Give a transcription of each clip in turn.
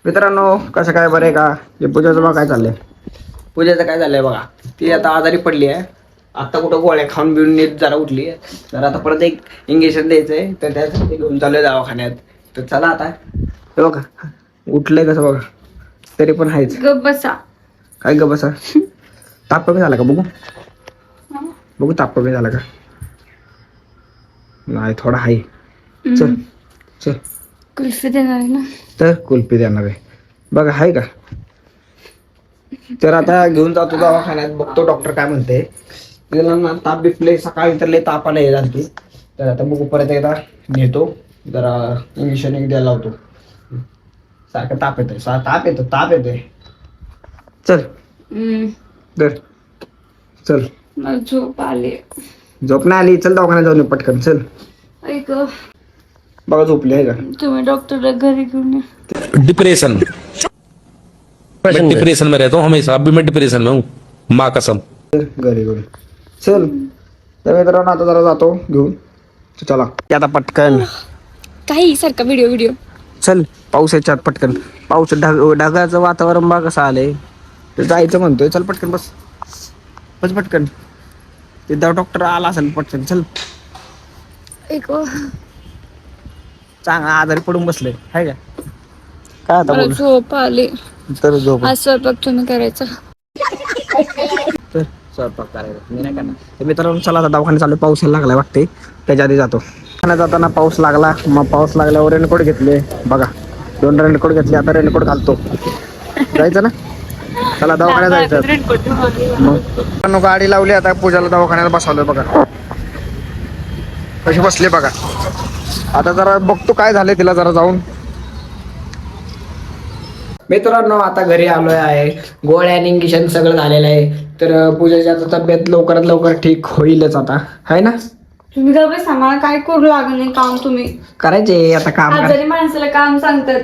मित्रांनो कसं काय बरं आहे का? हे पूजाचं बघा काय चाललंय. पूजेचं काय झालंय बघा, ती आता आजारी पडली आहे. आता कुठं गोळ्या खाऊन बिऊन नीट जरा उठली आहे. तर आता परत एक इंजेक्शन द्यायचंय, तर त्यासाठी घेऊन चाललोय दवाखान्यात. तर चला आता. हे बघा उठलंय कसं बघा, तरी पण आहेच. गप बसा. काय ग बसा. ताप कमी झाला का बघू बघू, ताप कमी झाला का? नाही थोडा आहे. चल चल. कुल्फी देणार आहे ना? तर कुल्फी देणार आहे बघा, आहे का? तर आता घेऊन जातो दवाखान्यात, बघतो डॉक्टर काय म्हणते. तिला ना ताप बिपले, सकाळी तर लय ताप आले झालती. तर आता बघू, परत एकदा नेतो, जरा इंजेक्शन एक द्यायला लावतो. सारखं ताप येतोय, ताप येतोय. चल तर चल. मला झोप आली. झोप नाही आली, चल दवाखान्यात जाऊन येऊ पटकन, चल. ऐक, बघा झोपली आहे का? तुम्ही डॉक्टरला घरी घेऊन या. डिप्रेशन मैं डिप्रेशन में रहता हूँ हमेशा, अभी मैं डिप्रेशन में हूँ, माँ कसम. घरी चल. तर मित्रांनो आता जरा जातो घेऊन, चला आता पटकन. काही सारखा व्हिडिओ चल. पाऊस याच्यात पटकन, पाऊस ढगाचं वातावरण बघ कसं आलंय. तर जायचं म्हणतोय, चल पटकन बस पटकन. तिथं डॉक्टर आला असेल, पटकन चल. ऐक, चांगला आजारी पडून बसले आहे का? काय आता मला बोल. झोप आली. तर झोप. आज स्वयंपाक तुम्ही करायचा. तर स्वयंपाक करायला मी नाही करणार. तर मित्रांनो चला आता दवाखान्यात चालू, पाऊस यायला लागलाय वाटते, त्याच्या आधी जातो. दवाखान्यात जाताना पाऊस लागला, मग पाऊस लागल्यावर रेनकोट घेतले बघा, 2 रेनकोट घेतले. आता रेनकोट घालतो, जायचं ना. चला दवाखान्यात जायचं. मग गाडी लावली, आता पूजाला दवाखान्यात बसवलोय बघा, कशी बसले बघा. आता जरा बघतो काय झालंय तिला, जरा जाऊन. मित्रांनो आता घरी आलोय आहे, गोळ्या आणि इंजेक्शन सगळं झालेलं आहे. तर पूजाची आता तब्येत लवकरात लवकर ठीक होईलच आता, आहे ना? तुम्ही गप बसा, मला काय करू लागलं नाही काम. तुम्ही करायचे आता काम. आजारी माणसाला काम सांगतात.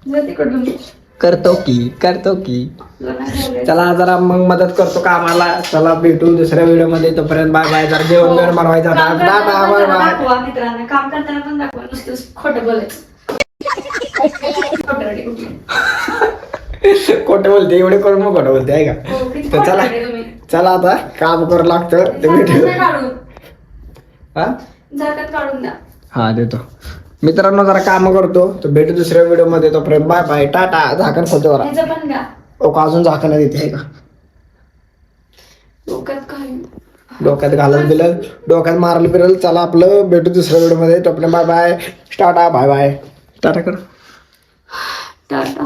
जा तिकडून. करतो की. चला जरा मग मदत करतो कामाला. चला भेटू दुसऱ्या व्हिडिओ मध्ये, तोपर्यंत बाय बाय. जरा जेवण बिवण बनवायचं. दाखवा मित्रांना, काम करताना पण दाखवा, नुसतं खोटं बोलायचं. खोटं बोलते, एवढे करून मग खोटं बोलते आहे का? हो, किती तर खोटं चला आहे तुम्ही. चला आता काम करू लागतं. ते भेटू. काढून हा झाकत काढून द्या. हा देतो. मित्रांनो जरा काम करतो, तर भेटू दुसऱ्या व्हिडिओ मध्ये, तोपर्यंत बाय बाय, टाटा. झाकण खोतो जरा. ह्याचं पण द्या. अजून झाकण देते आहे का? डोक्यात घालून. डोक्यात घालत बिल, डोक्यात मारलं बिरल. चला आपलं भेटू दुसऱ्या व्हिडिओ मध्ये, तोपर्यंत bye bye, tata. Bye bye, tata कर. टाटा.